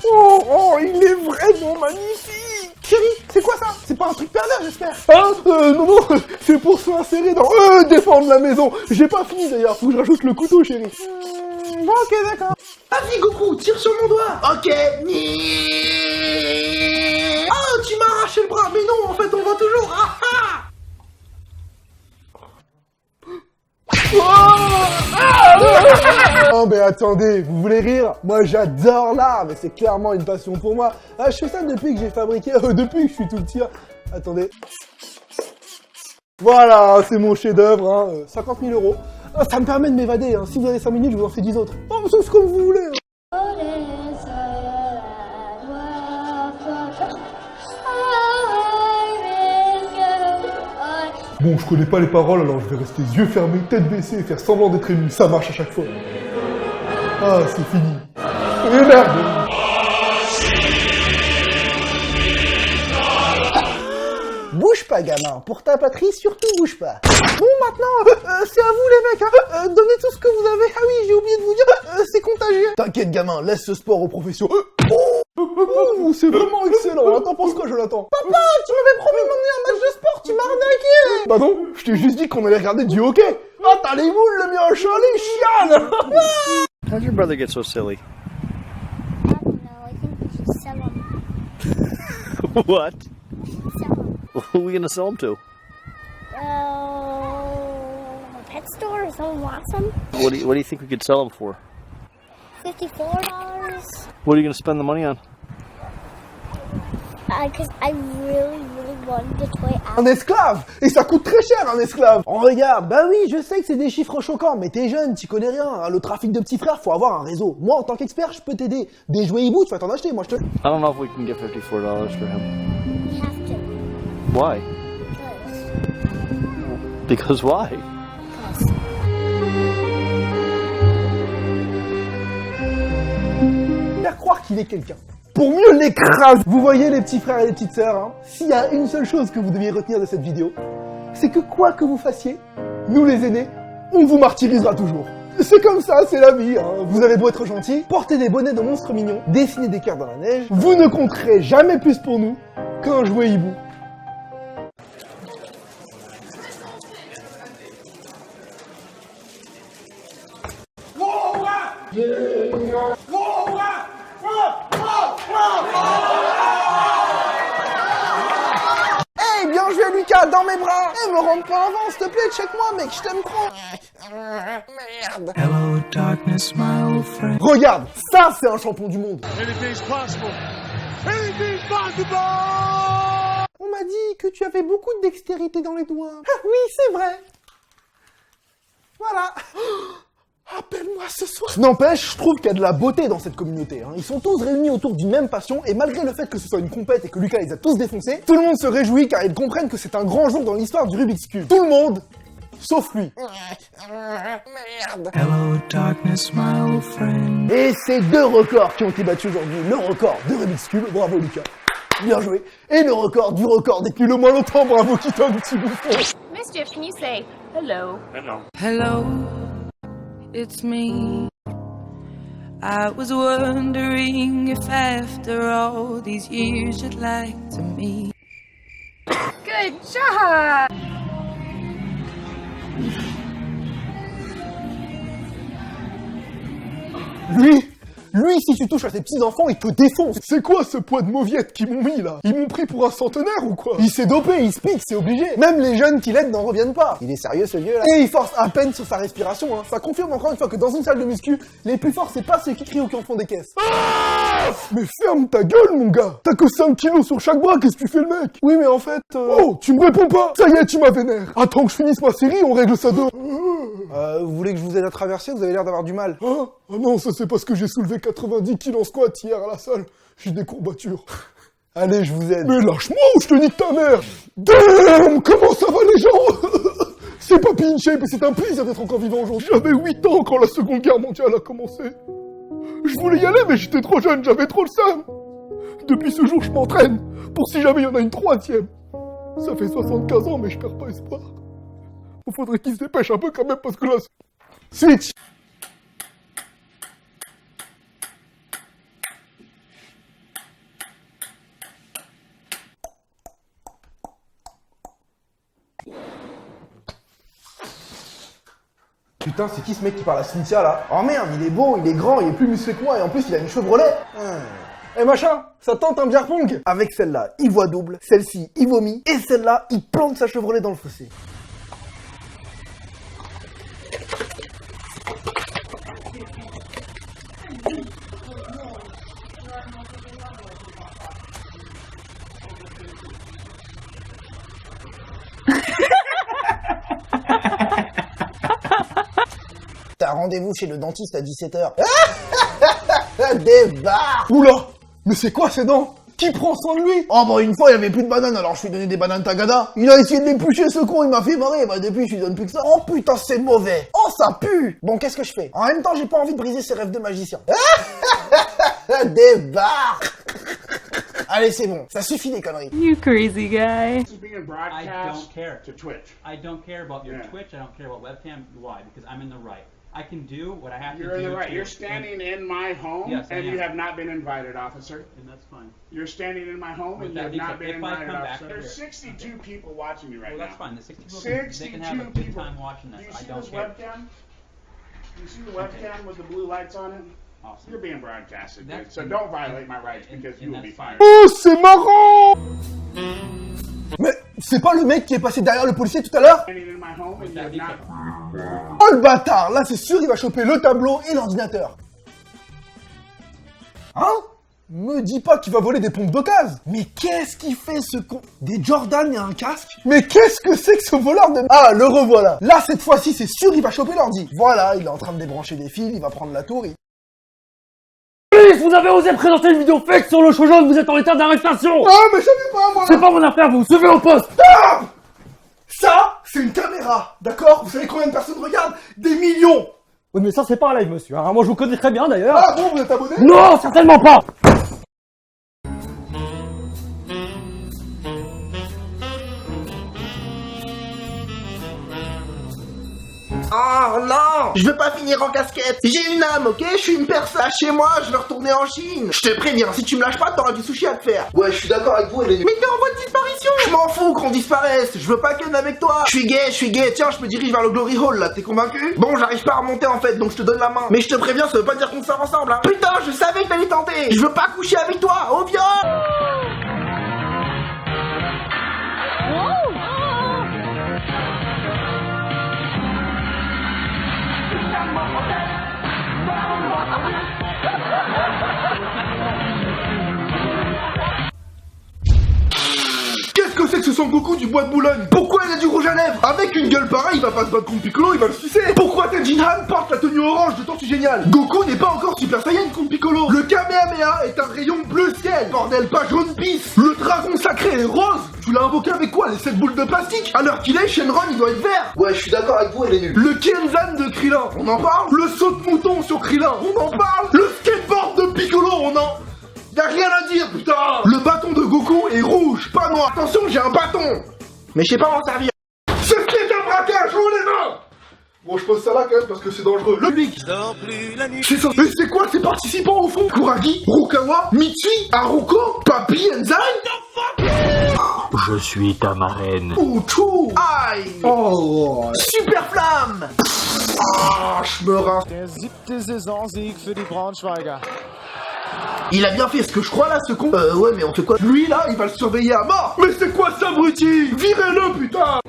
Oh, il est vraiment magnifique. Chérie, c'est quoi ça? C'est pas un truc pervers, j'espère? Non, c'est pour s'insérer dans... défendre la maison. J'ai pas fini d'ailleurs, faut que je rajoute le couteau, chérie. Bon, ok, d'accord. Vas-y, Goku, tire sur mon doigt. Ok. Oh, tu m'as arraché le bras, mais non, en fait, on voit toujours. Ah ah. Oh mais attendez, vous voulez rire? Moi j'adore l'art, mais c'est clairement une passion pour moi. Ah, je fais ça depuis que j'ai fabriqué, depuis que je suis tout petit. Attendez. Voilà, c'est mon chef-d'œuvre, hein. 50 000 €. Ah, ça me permet de m'évader, hein. Si vous avez 5 minutes, je vous en fais 10 autres. Oh, c'est comme vous voulez. Bon, je connais pas les paroles, alors je vais rester yeux fermés, tête baissée et faire semblant d'être ému. Ça marche à chaque fois. Ah, c'est fini. Et merde. Bouge pas, gamin. Pour ta patrie, surtout bouge pas. Bon, maintenant, c'est à vous, les mecs, hein. Donnez tout ce que vous avez. Ah oui, j'ai oublié de vous dire, c'est contagieux. T'inquiète, gamin, laisse ce sport aux professions. Oh, c'est vraiment excellent. T'en penses quoi, Jonathan? Papa, tu m'avais promis de m'emmener un match de sport, tu m'as arnaqué. Bah non, je t'ai juste dit qu'on allait regarder du hockey. Ah, t'as les boules, le mien, les chianes. How'd your brother get so silly? I don't know. I think we should sell them. What? Sell them. Who are we gonna sell him to? A pet store or someone wants them? What do you think we could sell him for? $54. What are you gonna spend the money on? Because I really wanted the toy out. Un esclave. Et ça coûte très cher, un esclave. Oh, regarde, bah oui, je sais que c'est des chiffres choquants, mais t'es jeune, t'y connais rien. Hein. Le trafic de petits frères, faut avoir un réseau. Moi, en tant qu'expert, je peux t'aider. Des jouets hibou, tu vas t'en acheter, moi je te... I don't know if we can get $54 for him. We have to. Why? Because why? Faire croire qu'il est quelqu'un. Pour mieux l'écraser. Vous voyez les petits frères et les petites sœurs, hein, s'il y a une seule chose que vous deviez retenir de cette vidéo, c'est que quoi que vous fassiez, nous les aînés, on vous martyrisera toujours. C'est comme ça, c'est la vie, hein. Vous avez beau être gentil, porter des bonnets de monstres mignons, dessiner des cœurs dans la neige, vous ne compterez jamais plus pour nous qu'un jouet hibou. Hey, bien joué Lucas, dans mes bras. Hey, me rentre pas avant, s'il te plaît, check-moi mec, je t'aime trop. Merde. Hello, darkness, my old friend. Regarde, ça c'est un champion du monde. Anything's possible. Anything's possible. On m'a dit que tu avais beaucoup de dextérité dans les doigts. Ah oui, c'est vrai. Voilà. Appelle-moi ce soir. N'empêche, je trouve qu'il y a de la beauté dans cette communauté. Hein. Ils sont tous réunis autour d'une même passion, et malgré le fait que ce soit une compète et que Lucas les a tous défoncés, tout le monde se réjouit car ils comprennent que c'est un grand jour dans l'histoire du Rubik's Cube. Tout le monde, sauf lui. Merde. Hello, darkness, my old friend. Et c'est 2 records qui ont été battus aujourd'hui. Le record de Rubik's Cube, bravo Lucas. Bien joué. Et le record du record depuis le moins longtemps, bravo Kiton, petit bouffon. Mischief, can you say hello? Hello, it's me. I was wondering if after all these years you'd like to meet. Good job! Lui, si tu touches à tes petits-enfants, il te défonce. C'est quoi ce poids de mauviette qu'ils m'ont mis, là? Ils m'ont pris pour un centenaire ou quoi? Il s'est dopé, il se pique, c'est obligé. Même les jeunes qui l'aident n'en reviennent pas. Il est sérieux, ce vieux, là? Et il force à peine sur sa respiration, hein. Ça confirme encore une fois que dans une salle de muscu, les plus forts, c'est pas ceux qui crient ou qui en font des caisses. Ah, mais ferme ta gueule, mon gars. T'as que 5 kilos sur chaque bras, qu'est-ce que tu fais, le mec? Oui, mais en fait... Oh, tu me réponds pas. Ça y est, tu m'as vénère. Attends que je finisse ma série, on règle ça dehors. Vous voulez que je vous aide à traverser? Vous avez l'air d'avoir du mal. Oh non, ça c'est parce que j'ai soulevé 90 kilos en squat hier à la salle. J'ai des courbatures. Allez, je vous aide. Mais lâche-moi ou je te nique ta mère. Damn, comment ça va les gens? C'est pas pinché, mais c'est un plaisir d'être encore vivant aujourd'hui. J'avais 8 ans quand la Seconde Guerre mondiale a commencé. Je voulais y aller, mais j'étais trop jeune, j'avais trop le seum. Depuis ce jour, je m'entraîne, pour si jamais il y en a une 3e. Ça fait 75 ans, mais je perds pas espoir. Il faudrait qu'ils se dépêchent un peu quand même, parce que là... Switch. Putain, c'est qui ce mec qui parle à Cynthia là? Oh merde, il est beau, il est grand, il est plus musclé que moi et en plus il a une Chevrolet. Eh machin, ça tente un bière pong? Avec celle-là, il voit double, celle-ci, il vomit, et celle-là, il plante sa Chevrolet dans le fossé. T'as rendez-vous chez le dentiste à 17h. Des barres. Oula, mais c'est quoi ces dents? Qui prend soin de lui? Oh bah une fois il y avait plus de bananes alors je lui ai donné des bananes tagada. Il a essayé de l'éplucher ce con, il m'a fait marrer. Bah depuis je lui donne plus que ça. Oh putain c'est mauvais. Oh ça pue. Bon qu'est-ce que je fais? En même temps j'ai pas envie de briser ses rêves de magicien. Des barres. Allez c'est bon, ça suffit les conneries. You crazy guy. This is being broadcast I don't care. to Twitch. I don't care about your Yeah. Twitch. I don't care about webcam. Why? Because I'm in the right. I can do what I have You're to in do. the right. to- You're standing in my home, Yes, I and you am. have not been invited, officer. And that's fine. You're standing in my home, With and you that have being not said, been if I invited, come back officer. up There's here- 62 people watching you right Well, that's now. fine. The 60 people, they can have a 62 good people. time watching Do this. you I see don't this care. webcam? Do you see the webcam with the blue lights on it? Awesome. You're being broadcasted, dude. That's- So don't violate my rights and- because and you will be that's fired. Oh c'est marrant. Mais c'est pas le mec qui est passé derrière le policier tout à l'heure? Standing in my home, and you That have being not. said, Oh le bâtard, là c'est sûr il va choper le tableau et l'ordinateur. Hein? Me dis pas qu'il va voler des pompes d'occasion. Mais qu'est-ce qu'il fait ce con? Des Jordan et un casque? Mais qu'est-ce que c'est que ce voleur de... Ah, le revoilà. Là cette fois-ci c'est sûr il va choper l'ordi. Voilà, il est en train de débrancher des fils, il va prendre la tour. Police, vous avez osé présenter une vidéo fake sur le show jaune, vous êtes en état d'arrestation. Ah mais j'avais pas moi. C'est pas mon affaire, vous suivez au poste. Ça, c'est une caméra, d'accord? Vous savez combien de personnes regardent? Des millions. Oui mais ça c'est pas un live monsieur, hein. Moi je vous connais très bien d'ailleurs. Ah bon, vous êtes abonné? Non, certainement pas. Oh non, je veux pas finir en casquette. J'ai une âme, ok? Je suis une personne. Lâchez-moi, je veux retourner en Chine. Je te préviens, si tu me lâches pas, t'auras du sushi à te faire. Ouais, je suis d'accord avec vous, Hélène. Mais t'es en voie de disparition. Je m'en fous qu'on disparaisse. Je veux pas ken avec toi. Je suis gay. Tiens, je me dirige vers le Glory Hall là, t'es convaincu? Bon, j'arrive pas à remonter en fait, donc je te donne la main. Mais je te préviens, ça veut pas dire qu'on sort ensemble, hein. Putain, je savais que t'allais tenter. Je veux pas coucher avec toi. Au viol. Qu'est-ce que c'est que ce Son Goku du bois de Boulogne? Pourquoi il a du rouge à lèvres? Avec une gueule pareille, il va pas se battre contre Piccolo, il va le sucer. Pourquoi Tenjin Han porte la tenue orange de Tortue Géniale? Goku n'est pas encore Super Saiyan contre Piccolo. Le Kamehameha est un rayon bleu ciel, bordel, pas jaune pisse. Le dragon sacré est rose. Tu l'as invoqué avec quoi? Les 7 boules de plastique? À l'heure qu'il est, Shenron il doit être vert. Ouais, je suis d'accord avec vous, elle est nulle. Le Kenzan de Krillin, on en parle? Le saut de mouton sur Krillin, on en parle? Le skateboard de Piccolo, on en... Y'a rien à dire, putain! Le bâton de Goku est rouge, pas noir. Attention, j'ai un bâton! Mais je sais pas m'en servir. C'est un braquage, haut les mains! Bon, je pose ça là quand même parce que c'est dangereux. Le public! C'est ça. Mais c'est quoi ces participants au fond? Kuragi, Rukawa, Michi, Haruko, Papi, Enzai? Je suis ta marraine. Ouchou! Aïe. Oh! Super flamme. Ah, je me rince. Der 7. Saisonsieg für die Braunschweiger. Il a bien fait ce que je crois là, ce con. Ouais, mais on fait quoi? Lui là, il va le surveiller à mort. Mais c'est quoi ça, abruti? Virez-le, putain!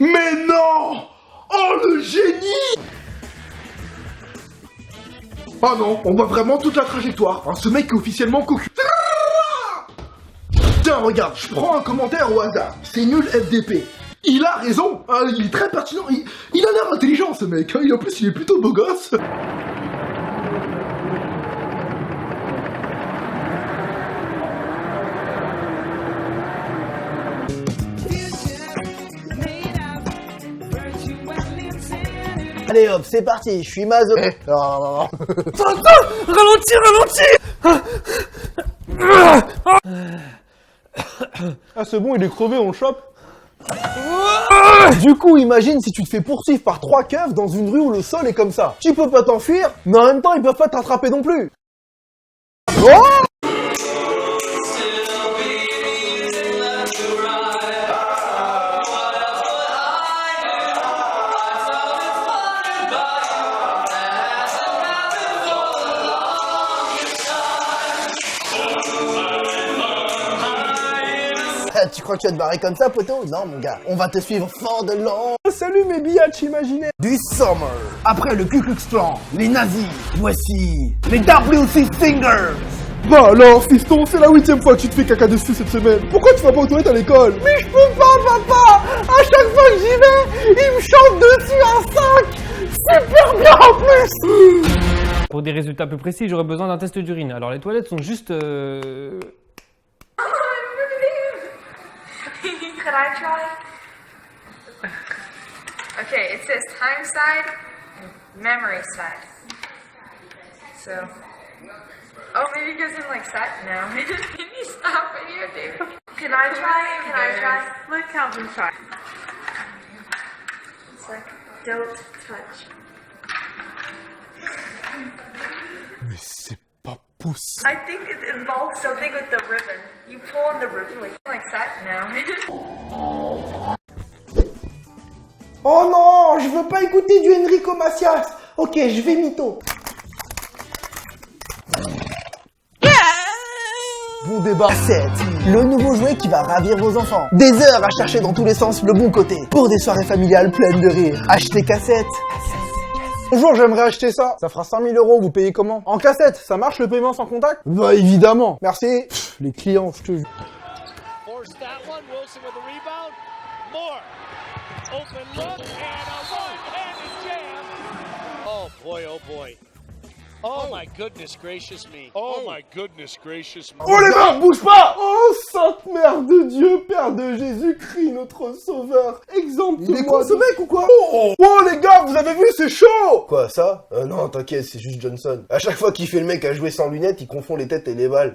Mais non! Oh, le génie! Oh non, on voit vraiment toute la trajectoire. Hein, ce mec est officiellement cocu. Tiens, regarde, je prends un commentaire au hasard. C'est nul FDP. Il a raison. Hein, il est très pertinent. Il a l'air intelligent, ce mec. Hein, et en plus, il est plutôt beau gosse. Allez hop, c'est parti, je suis maso. Ralentis. Ah c'est bon, il est crevé, on le chope. Du coup, imagine si tu te fais poursuivre par 3 keufs dans une rue où le sol est comme ça. Tu peux pas t'enfuir, mais en même temps, ils peuvent pas t'attraper non plus. Oh! tu crois que tu vas te barrer comme ça, poteau? Non, mon gars, on va te suivre fort de long. Salut mes biatchs imaginaires du Summer. Après le Ku Klux Klan, les nazis, voici les WC Singers. Bah alors, fiston, c'est la 8e fois que tu te fais caca dessus cette semaine. Pourquoi tu vas pas aux toilettes à l'école? Mais je peux pas, papa. À chaque fois que j'y vais, il me chante dessus un 5. Super bien en plus. Pour des résultats plus précis, j'aurais besoin d'un test d'urine. Alors les toilettes sont juste... Can I try? Okay, it says time side and memory side. So, oh, maybe it goes in like side. No, can you stop videotaping? Can I try? Can I try? Let Calvin try. It's like, don't touch. Mais c'est pas possible. I think it involves something with the ribbon. You pull on the ribbon like that. No. Oh non, je veux pas écouter du Enrico Macias. Ok, je vais mytho. Bon débat 7, le nouveau jouet qui va ravir vos enfants. Des heures à chercher dans tous les sens le bon côté. Pour des soirées familiales pleines de rire. Achetez cassette. Bonjour, j'aimerais acheter ça. Ça fera 5000 €, vous payez comment? En cassette, ça marche le paiement sans contact? Bah évidemment. Merci. Pff, les clients, je te jure. Force that one. Wilson with the rebound. More. Open look and a one-handed jam. Oh boy, oh boy. Oh my goodness gracious me. Oh my goodness gracious me. Oh les mains, bouge pas! Oh Sainte Mère de Dieu, Père de Jésus-Christ, notre Sauveur, exempte-moi. Il est con ce mec ou quoi? Oh les gars, vous avez vu, c'est chaud! Quoi, ça? Non, t'inquiète, c'est juste Johnson. À chaque fois qu'il fait le mec à jouer sans lunettes, il confond les têtes et les balles.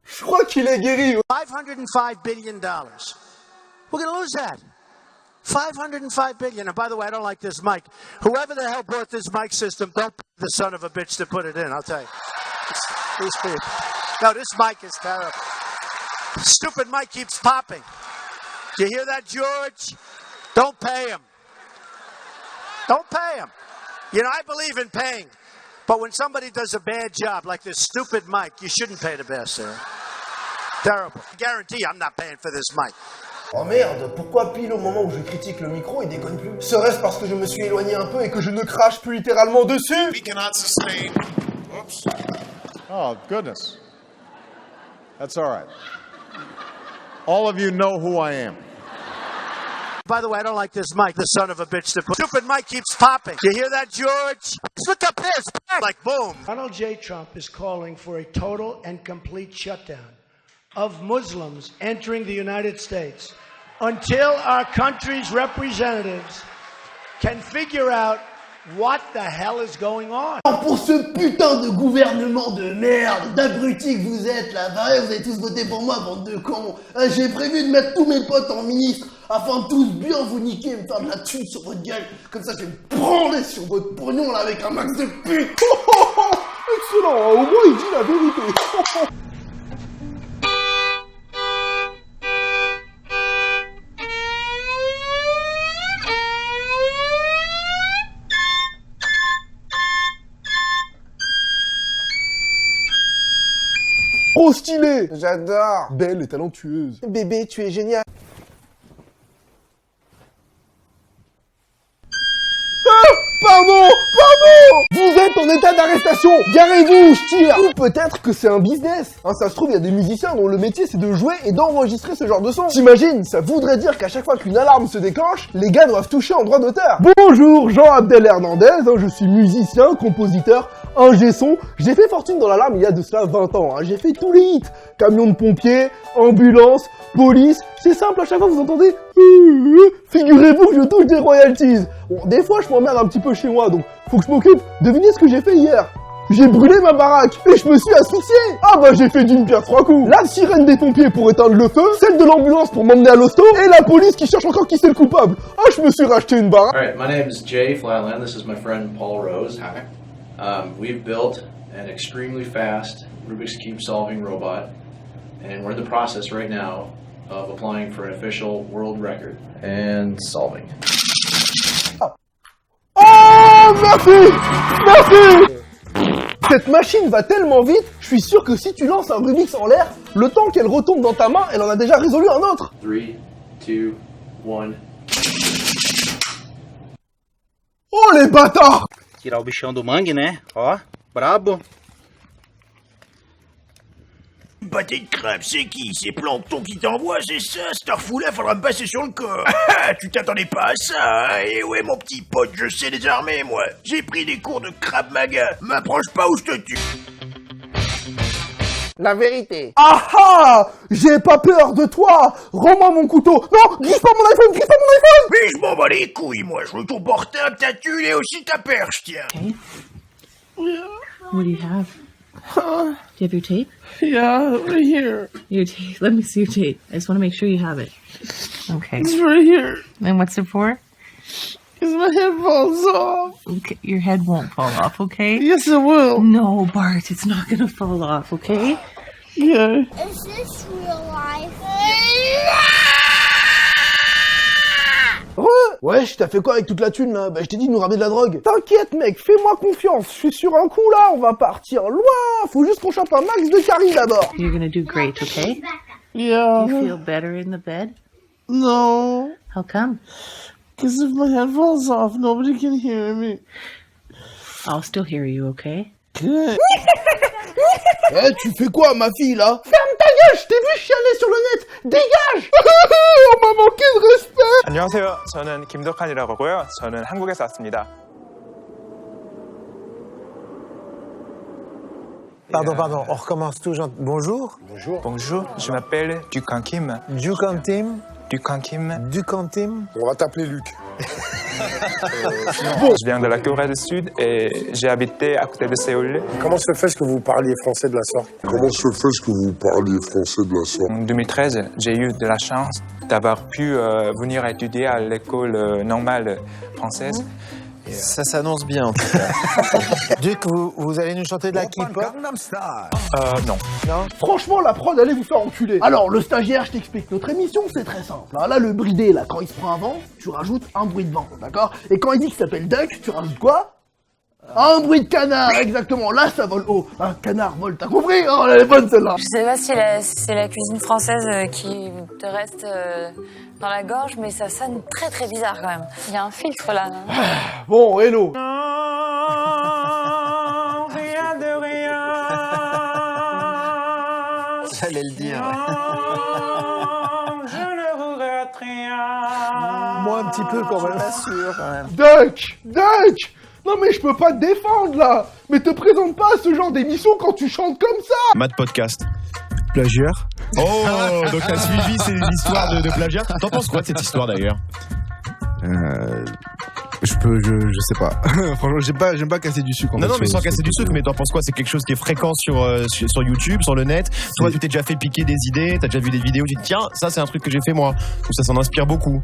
Je crois qu'il est guéri. $505 billion. We're gonna lose that. $505 billion. And by the way, I don't like this mic. Whoever the hell bought this mic system, don't be the son of a bitch to put it in, I'll tell you. These people. No, this mic is terrible. Stupid mic keeps popping. Do you hear that, George? Don't pay him. Don't pay him. You know, I believe in paying. But when somebody does a bad job, like this stupid mic, you shouldn't pay the best, sir. Terrible. I guarantee you I'm not paying for this mic. Oh merde, pourquoi pile au moment où je critique le micro, il déconne plus? Serait-ce parce que je me suis éloigné un peu et que je ne crache plus littéralement dessus? We cannot sustain. Oops. Oh, goodness. That's all right. All of you know who I am. By the way, I don't like this mic, the son of a bitch to put. Stupid mic keeps popping. You hear that, George? Look up this. Like, boom. Donald J. Trump is calling for a total and complete shutdown of Muslims entering the United States until our country's representatives can figure out what the hell is going on. Pour ce putain de gouvernement de merde, d'abrutis que vous êtes là-bas, vous avez tous voté pour moi, bande de cons. J'ai prévu de mettre tous mes potes en ministre afin de tous bien vous niquer et me faire de la thune sur votre gueule. Comme ça, je vais me branler sur votre pognon là avec un max de pute. Excellent, au moins il dit la vérité. Trop stylé! J'adore! Belle et talentueuse. Bébé, tu es génial. Ah! Pardon! Vous êtes en état d'arrestation! Garez-vous, je tire! Ou peut-être que c'est un business. Hein, ça se trouve, il y a des musiciens dont le métier c'est de jouer et d'enregistrer ce genre de son. T'imagines, ça voudrait dire qu'à chaque fois qu'une alarme se déclenche, les gars doivent toucher en droit d'auteur. Bonjour, Jean Abdel Hernandez, je suis musicien, compositeur, ingé son. J'ai fait fortune dans l'alarme il y a de cela 20 ans. J'ai fait tous les hits. Camion de pompiers, ambulance, police. C'est simple, à chaque fois vous entendez... Figurez-vous que je touche des royalties. Bon, des fois je m'emmerde un petit peu chez moi, donc faut que je m'occupe. Devinez ce que j'ai fait hier? J'ai brûlé ma baraque et je me suis asphyxié. Ah bah j'ai fait d'une pierre trois coups. La sirène des pompiers pour éteindre le feu, celle de l'ambulance pour m'emmener à l'hosto, et la police qui cherche encore qui c'est le coupable. Ah, je me suis racheté une baraque. Alright, my name is Jay Flatland. This is my friend Paul Rose. Hi. We've built an extremely fast Rubik's Cube solving robot, and we're in the process right now of applying for an official world record and solving. Oh, merci! Cette machine va tellement vite, je suis sûr que si tu lances un Rubik's en l'air, le temps qu'elle retombe dans ta main, elle en a déjà résolu un autre. 3, 2, 1. Oh les bâtards! Tirar o bichão do mangue, né? Ó, brabo. Pâté de crabe, c'est qui? C'est Plankton qui t'envoie, c'est ça? Starfou-là, faudra me passer sur le corps. Tu t'attendais pas à ça, hein? Et ouais, mon petit pote, je sais les armer, moi. J'ai pris des cours de crabe maga. M'approche pas ou je te tue. La vérité. Ah ah! J'ai pas peur de toi! Rends-moi mon couteau! Non! Glisse pas mon iPhone! Glisse pas mon iPhone! Mais je m'en bats les couilles, moi. Je veux ton portable, ta tuile et aussi ta perche, tiens. What do you have? Do you have your tape? Yeah, right here. Your tape. Let me see your tape. I just want to make sure you have it. Okay. It's right here. And what's it for? Because my head falls off. Okay, your head won't fall off, okay? Yes, it will. No, Bart, it's not gonna fall off, okay? Yeah. Is this real life? Wesh, t'as fait quoi avec toute la thune là? Bah je t'ai dit de nous ramener de la drogue. T'inquiète mec, fais-moi confiance, je suis sur un coup là, on va partir loin. Faut juste qu'on chope un max de caries d'abord. You're gonna do great, okay? Yeah. You feel better in the bed? No. How come? Because if my head falls off, nobody can hear me. I'll still hear you, okay? Good. Eh, tu fais quoi ma fille là? Ferme ta gueule, je t'ai vu chialer sur le net. Dégage. On m'a manqué de respect. 안녕하세요. 저는 김덕한이라고 하고요. 저는 한국에서 왔습니다. Pardon, on recommence tout. Bonjour. Bonjour, je m'appelle Dukan Kim. Dukan Tim. Dukan Kim. Dukan Tim. On va t'appeler Luc. Je viens de la Corée du Sud et j'ai habité à côté de Séoul. Comment se fait-ce que vous parliez français de la sorte? Comment se fait-ce que vous parliez français de la sorte? En 2013, j'ai eu de la chance d'avoir pu venir étudier à l'école normale française. Ça s'annonce bien en tout cas. Duc, vous allez nous chanter de la K-pop? Non. Franchement, la prod, allez vous faire enculer. Alors, le stagiaire, je t'explique. Notre émission, c'est très simple. Là, le bridé, là, quand il se prend un vent, tu rajoutes un bruit de vent, d'accord? Et quand il dit qu'il s'appelle Duck, tu rajoutes quoi? Un bruit de canard, exactement. Là, ça vole haut. Un canard vole, t'as compris? Oh, elle est bonne, celle-là. Je sais pas si c'est la cuisine française qui te reste dans la gorge, mais ça sonne très très bizarre quand même. Il y a un filtre là. Non? Bon, hello. Rien de rien. J'allais le dire. Je ne regrette rien. Moi, un petit peu quand même. Sûr, quand même. Duck! Non mais je peux pas te défendre là. Mais te présente pas à ce genre d'émission quand tu chantes comme ça. Mad Podcast. Plagiaire. Oh, donc t'as suivi ces histoires de plagiat. T'en penses quoi de cette histoire d'ailleurs? Je sais pas. Franchement, j'aime pas casser du sucre. Non, mais sans casser du sucre, mais t'en penses quoi? C'est quelque chose qui est fréquent sur YouTube, sur le net. Toi, tu t'es déjà fait piquer des idées, t'as déjà vu des vidéos, tu te dis tiens, ça c'est un truc que j'ai fait moi. Ou ça s'en inspire beaucoup.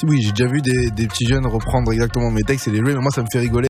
Oui, j'ai déjà vu des petits jeunes reprendre exactement mes textes et les jouer, mais moi ça me fait rigoler.